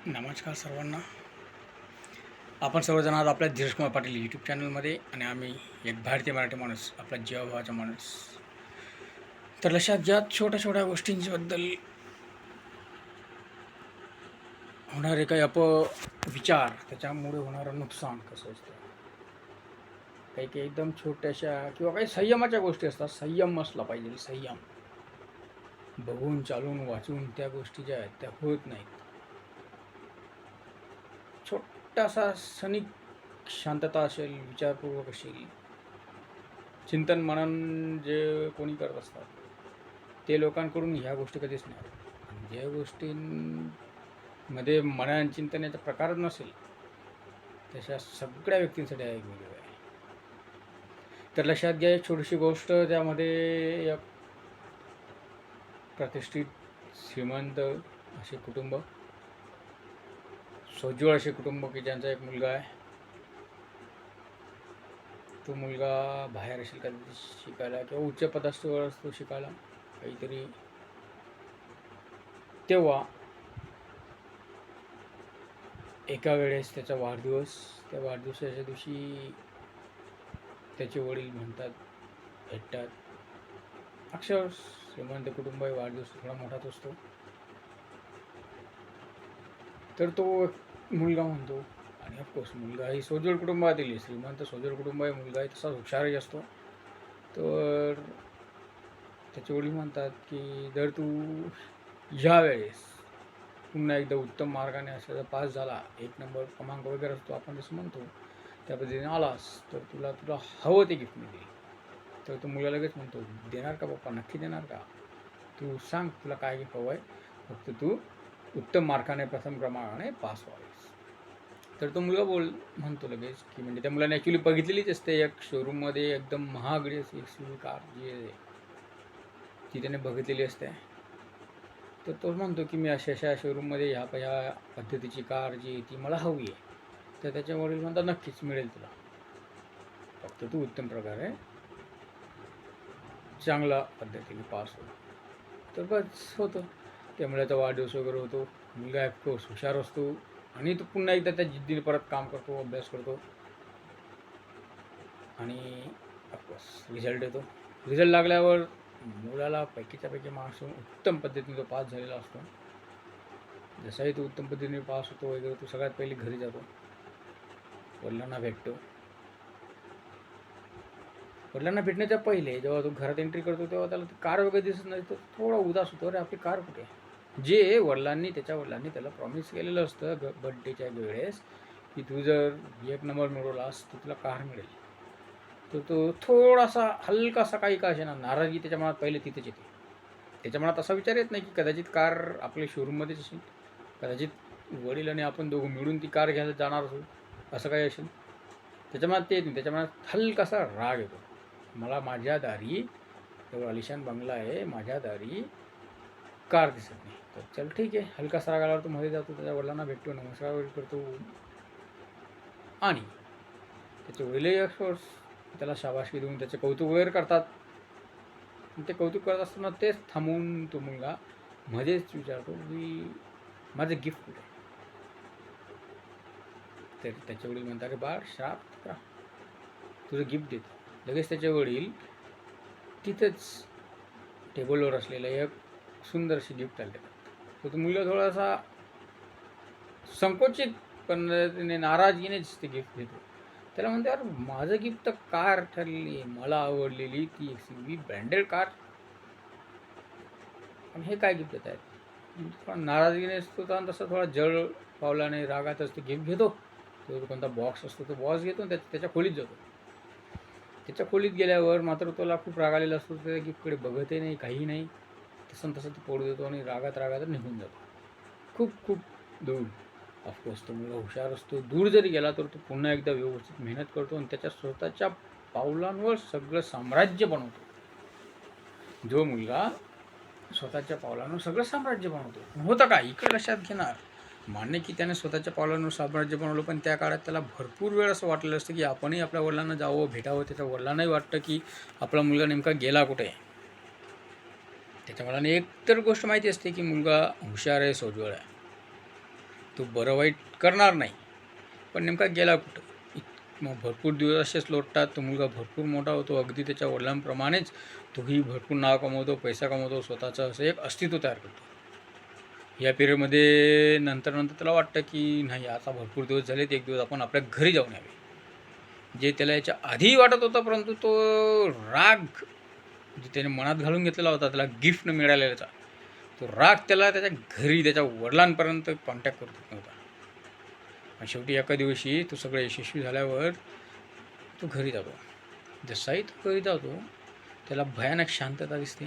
नमस्कार सर्वांना. आपण सर्वजण आज आपल्या धीरज कुमार पाटील यूट्यूब चॅनलमध्ये आणि आम्ही एक भारतीय मराठी माणूस, आपला जीवाभावाचा माणूस. तर लक्षात घ्या, छोट्या छोट्या गोष्टींबद्दल होणारे काही विचार, त्याच्यामुळे होणारं नुकसान कसं असतं. काही काही एकदम छोट्याशा किंवा काही संयमाच्या गोष्टी असतात. संयम असला पाहिजे, संयम. बघून चालून वाचून त्या गोष्टी ज्या आहेत त्या होत नाहीत. छोटासा क्षणिक शांतता असेल, विचारपूर्वक असेल, चिंतन मनन जे कोणी करत असतात ते लोकांकडून ह्या गोष्टी कधीच नाही होत. ज्या गोष्टींमध्ये मनन चिंतनाचा प्रकारच नसेल तशा सगळ्या व्यक्तींसाठी आहे वेगवेगळं आहे. तर लक्षात घ्या, एक छोटीशी गोष्ट, त्यामध्ये एक प्रतिष्ठित श्रीमंत असे कुटुंब, सोज्वळ असे कुटुंब की ज्यांचा एक मुलगा आहे. तो मुलगा बाहेर असेल का शिकायला किंवा उच्च पदास्थावर असतो शिकायला काहीतरी. तेव्हा एका वेळेस त्याचा वाढदिवस, त्या वाढदिवसाच्या दिवशी त्याचे वडील म्हणतात, भेटतात. अक्षर श्रीमंत कुटुंब आहे, वाढदिवस थोडा मोठाच असतो. तर तो मुलगा म्हणतो, आणि ऑफकोर्स मुलगा ही सोज्वळ कुटुंबातील, श्रीमंत सोज्वळ कुटुंब आहे, मुलगाही तसाच हुशारही असतो. तर त्याचे वडील म्हणतात की जर तू ह्या वेळेस पुन्हा एकदा उत्तम मार्गाने असा पास झाला, एक नंबर क्रमांक वगैरे असतो आपण जसं म्हणतो, त्या पद्धतीने आलास तर तुला तुला हवं ते गिफ्ट मी देईल. तर तो मुलगा लगेच म्हणतो, देणार का पप्पा, नक्की देणार का, तू सांग तुला काय गिफ्ट हवं आहे, फक्त तू उत्तम मार्काने प्रथम क्रमांकाने पास व्हावेस. तर तो मुलगा म्हणतो लगेच की, म्हणजे त्या मुलाने ॲक्च्युली बघितलेलीच असते एक शोरूममध्ये एकदम महागडी अशी एक कार जी आहे ती त्याने बघितलेली असते. तर तो म्हणतो की मी अशा शोरूममध्ये ह्या पद्धतीची कार जी आहे ती मला हवी आहे. तर त्याच्या वडील म्हणतात, नक्कीच मिळेल तुला, फक्त तू उत्तम प्रकारे चांगला पद्धतीने पास हो. तर बस होतं. त्या मुलाचा वाढदिवस वगैरे होतो. मुलगा ऑफकोर्स हुशार असतो आणि तो पुन्हा एकदा त्या जिद्दीने परत काम करतो, अभ्यास करतो आणि ऑफकोर्स रिझल्ट येतो. रिझल्ट लागल्यावर मुलाला पैकीच्या पैकी मार्क्स उत्तम पद्धतीने तो पास झालेला असतो. जसाही तो उत्तम पद्धतीने पास होतो वगैरे, तो सगळ्यात पहिले घरी जातो, वडिलांना भेटतो. वडिलांना भेटण्याच्या पहिले जेव्हा तो घरात एंट्री करतो तेव्हा त्याला कार वगैरे दिसत नाही, तर थोडा उदास होतो. अरे आपली कार कुठे आहे, जे त्याच्या वडिलांनी त्याला प्रॉमिस केलेलं असतं बड्डेच्या वेळेस की तू जर एक नंबर मिळवलास तर तुला कार मिळेल. तर तो थोडासा हलकासा काही का असेना नाराजगी त्याच्या मनात पहिले तिथेच येते. त्याच्या मनात असा विचार येत नाही की कदाचित कार आपल्या शोरूममध्येच असेल, कदाचित वडील आणि आपण दोघं मिळून ती कार घ्यायला जाणार असू, असं काही असेल. त्याच्या मनात ते येत नाही. त्याच्या मनात हलकासा राग येतो, मला माझ्या दारी एवढा आलिशान बंगला आहे, माझ्या दारी कार दिसत नाही. तर चल ठीक आहे, हलकासा राग आल्यावर तो मध्ये जातो, त्याच्या वडिलांना भेटतो, नमस्कार वगैरे करतो आणि त्याचे वडीलही ऑफकोर्स त्याला शाबासकी देऊन त्याचे कौतुक वगैरे करतात. ते कौतुक करत असताना तेच थांबवून तो मुलगा मध्येच विचारतो की माझं गिफ्ट कुठे आहे. तर त्याचे वडील म्हणतात, अरे बाळ श्राप करा, तुझं गिफ्ट देतो. लगेच त्याचे वडील तिथंच टेबलवर असलेलं एक सुंदर अशी गिफ्ट आले. तर तो मुलगा थोडासा संकोचित पण नाराजगीनेच ते गिफ्ट देतो. त्याला म्हणते, अरे माझं गिफ्ट तर कार ठरलेली, मला आवडलेली ती एक्सयूव्ही ब्रँडेड कार, पण हे काय गिफ्ट देत आहेत. पण नाराजगीने असतो तर तसा थोडा जळ पावलाने रागातच ते गिफ्ट घेतो. तो कोणता बॉक्स असतो तो बॉक्स घेतो आणि त्याच्या खोलीत जातो. त्याच्या खोलीत गेल्यावर मात्र त्याला खूप राग आलेला असतो. त्या गिफ्टकडे बघतही नाही, काही नाही, तसं तो पोड देतो आणि रागात निघून जातो खूप खूप दूर. ऑफकोर्स तो मुलगा हुशार असतो. दूर जरी गेला तर तो पुन्हा एकदा व्यवस्थित मेहनत करतो आणि त्याच्या स्वतःच्या पावलांवर सगळं साम्राज्य बनवतो. जो मुलगा स्वतःच्या पावलांवर सगळं साम्राज्य बनवतो. होतं का इकडे लक्षात घेणार, मान्य की त्याने स्वतःच्या पावलांवर साम्राज्य बनवलं, पण त्या काळात त्याला भरपूर वेळ असं वाटलेलं असतं की आपणही आपल्या वडिलांना जावं, भेटावं. त्याच्या वडिलांनाही वाटतं की आपला मुलगा नेमका गेला कुठे. त्याच्या वडिलांना एक तर गोष्ट माहिती असते की मुलगा हुशार आहे, सोज्वळ आहे. तो बरं वाईट करणार नाही, पण नेमका गेला कुठं. मग भरपूर दिवस असेच लोटतात. तो मुलगा भरपूर मोठा होतो, अगदी त्याच्या वडिलांप्रमाणेच तोही भरपूर नाव कमवतो, पैसा कमवतो, स्वतःचं असं एक अस्तित्व तयार करतो. या पिरियडमध्ये नंतर त्याला वाटतं की नाही, आता भरपूर दिवस झालेत, एक दिवस आपण आपल्या घरी जाऊन यावे. जे त्याला याच्या आधी वाटत होतं, परंतु तो राग जे त्याने मनात घालून घेतलेला होता, त्याला गिफ्ट न मिळालेल्याचा, तो राग त्याला त्याच्या घरी, त्याच्या वडिलांपर्यंत कॉन्टॅक्ट करत नव्हता. आणि शेवटी एका दिवशी तो सगळं यशस्वी झाल्यावर तो घरी जातो. जसाही तो घरी जातो, त्याला भयानक शांतता दिसते.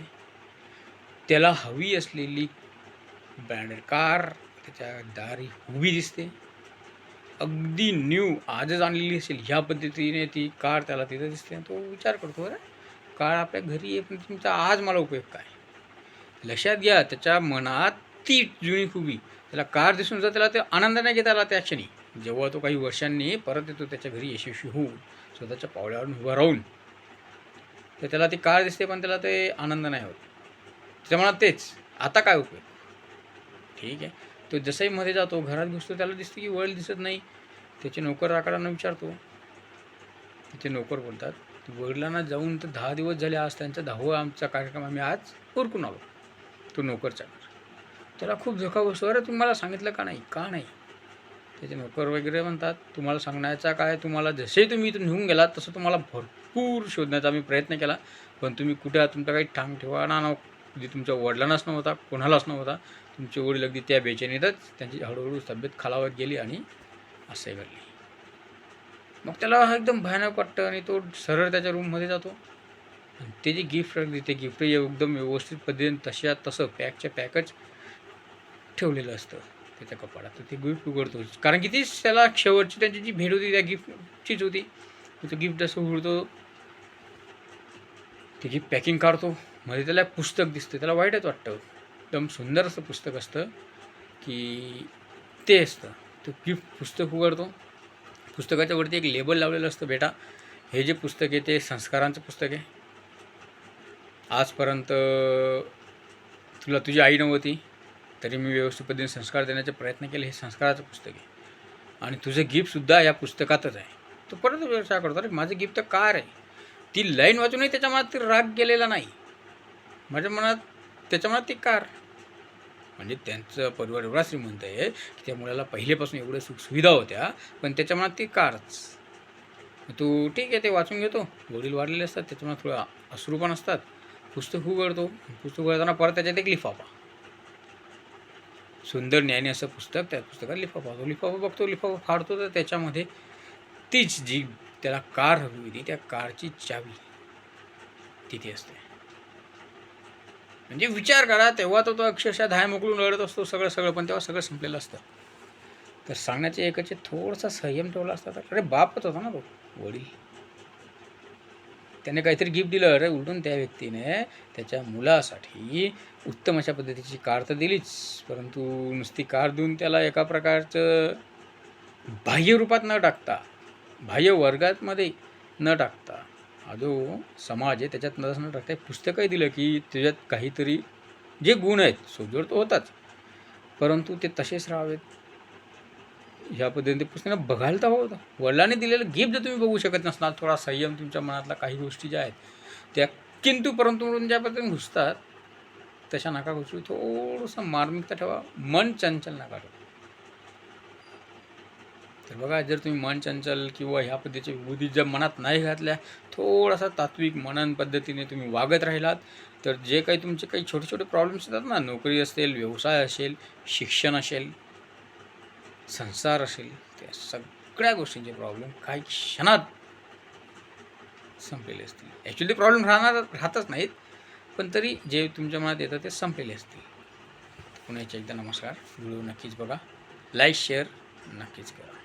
त्याला हवी असलेली ब्रँडेड कार त्याच्या दारी उभी दिसते, अगदी न्यू, आजच आणलेली असेल ह्या पद्धतीने ती कार त्याला तिथं दिसते. तो विचार करतो, अरे कार आपल्या घरी आहे, पण तुमचा आज मला उपयोग काय. लक्षात घ्या, त्याच्या मनात ती जुनी खुबी, त्याला कार दिसून जर त्याला ते आनंद नाही घेता आला त्या क्षणी, जेव्हा तो काही वर्षांनी परत येतो त्याच्या घरी यशस्वी होऊन, स्वतःच्या पावल्यावर उभं राहून, तर त्याला ती कार दिसते, पण त्याला ते आनंद नाही होत. त्याच्या मनात तेच, आता काय उपयोग. ठीक आहे, तो जसाही मध्ये जातो, घरात घुसतो, त्याला दिसतं की वडील दिसत नाही. त्याचे नोकर राखाडांना विचारतो. त्याचे नोकर बोलतात, वडिलांना जाऊन तर 10 दिवस झाले, आज त्यांचा 10वा आमचा कार्यक्रम आम्ही आज उरकून आलो. तो नोकरचा त्याला खूप धोका बसतो, अरे तुम्हाला सांगितलं का नाही, का नाही. त्याचे नोकर वगैरे म्हणतात, तुम्हाला सांगण्याचा काय, तुम्हाला जसे तुम्ही इथून निघून गेलात तसं तुम्हाला भरपूर शोधण्याचा आम्ही प्रयत्न केला, पण तुम्ही कुठे आहात तुमचा काही ठाम ठिकाणा नव्हता. जे तुमच्या वडिलांनाच नव्हता, कोणालाच नव्हता. तुमचे वडील अगदी त्या बेचैनीतच त्यांची हळूहळू तब्येत खालावत गेली आणि असे घडले. मग त्याला एकदम भयानक वाटतं आणि तो सरळ त्याच्या रूममध्ये जातो. आणि ते जे गिफ्ट अगदी ते गिफ्ट एकदम व्यवस्थित पद्धतीने तशा तसं पॅकच्या पॅकच ठेवलेलं असतं त्याच्या कपाडात. तर ते गिफ्ट उघडतो, कारण की तीच त्याला शेवटची त्यांची जी भेट होती त्या गिफ्टचीच होती. तो गिफ्ट असं उघडतो, ते गिफ्ट पॅकिंग काढतो, मध्ये त्याला पुस्तक दिसतं. त्याला वाईटच वाटतं, एकदम सुंदर असं पुस्तक असतं की ते असतं. तो गिफ्ट पुस्तक उघडतो, पुस्तकाच्या वरती एक लेबल लावलेलं असतं, बेटा हे जे पुस्तक आहे ते संस्कारांचं पुस्तक आहे. आजपर्यंत तुला तुझी आई नव्हती तरी मी व्यवस्थित पद्धतीने संस्कार देण्याचे प्रयत्न केले. हे संस्काराचं पुस्तक आहे आणि तुझं गिफ्टसुद्धा या पुस्तकातच आहे. तो परत व्यवसाय करतो, अरे माझं गिफ्ट तर कार आहे. ती लाईन वाचूनही त्याच्या मनात ती राग गेलेला नाही. माझ्या मनात त्याच्या मनात ती कार, म्हणजे त्यांचं परिवार एवढा श्रीमंत आहे की त्या मुलाला पहिलेपासून एवढ्या सुखसुविधा होत्या, पण त्याच्या मनात ती कारच. तो ठीक आहे, ते वाचून घेतो. वडील वाढलेले असतात, त्याच्यामुळे थोडं अश्रू पण असतात. पुस्तक उघडतो, पुस्तक उघडताना परत त्याच्यात एक लिफाफा, सुंदर ज्ञानी असं पुस्तक, त्या पुस्तकात लिफाफा. तो लिफाफा बघतो, लिफाफा फाडतो, तर त्याच्यामध्ये तीच जी त्याला कार हवी होती त्या कारची चावी तिथे असते. म्हणजे विचार करा, तेव्हा तो अक्षरशः धाय मोकळून रडत असतो सगळं, पण तेव्हा सगळं संपलेलं असतं. तर सांगण्याचे एकाचे थोडासा संयम ठेवला असता तर, अरे बापच होता ना तो वडील, त्याने काहीतरी गिफ्ट दिलं. अरे उलटून त्या व्यक्तीने त्याच्या मुलासाठी उत्तम अशा पद्धतीची कार तर दिलीच, परंतु नुसती कार देऊन त्याला एका प्रकारचं बाह्य रूपात न टाकता, बाह्य वर्गामध्ये न टाकता, हा जो समाज आहे त्याच्यात न टाकता पुस्तकही दिलं की त्याच्यात काहीतरी जे गुण आहेत, सोजवळ तो होताच, परंतु ते तसेच राहावेत. ह्या पद्धतीने ते पुस्तकानं बघायला तर होतं. वडिलांनी दिलेलं गिफ्ट जर तुम्ही बघू शकत नसणार, थोडा संयम तुमच्या मनातला काही गोष्टी ज्या आहेत त्या किंतु परंतु म्हणून ज्या पद्धतीने घुसतात तशा नका घुसू. थोडंसं मार्मिकता ठेवा, मन चंचल नका ठेवा. तर बघा, जर तुम्ही मन चंचल किंवा ह्या पद्धतीच्या विभूती जर मनात नाही घातल्या, थोडासा तात्विक मनन पद्धतीने तुम्ही वागत राहिलात, तर जे काही तुमचे काही छोटे छोटे प्रॉब्लेम्स येतात ना, नोकरी असेल, व्यवसाय असेल, शिक्षण असेल, संसार असेल, त्या सगळ्या गोष्टींचे प्रॉब्लेम काही क्षणात संपलेले असतील. ॲक्च्युली प्रॉब्लेम राहतच नाहीत, पण तरी जे तुमच्या मनात येतं ते संपलेले असतील. पुन्हा एकदा नमस्कार. व्हिडिओ नक्कीच बघा, लाईक शेअर नक्कीच करा.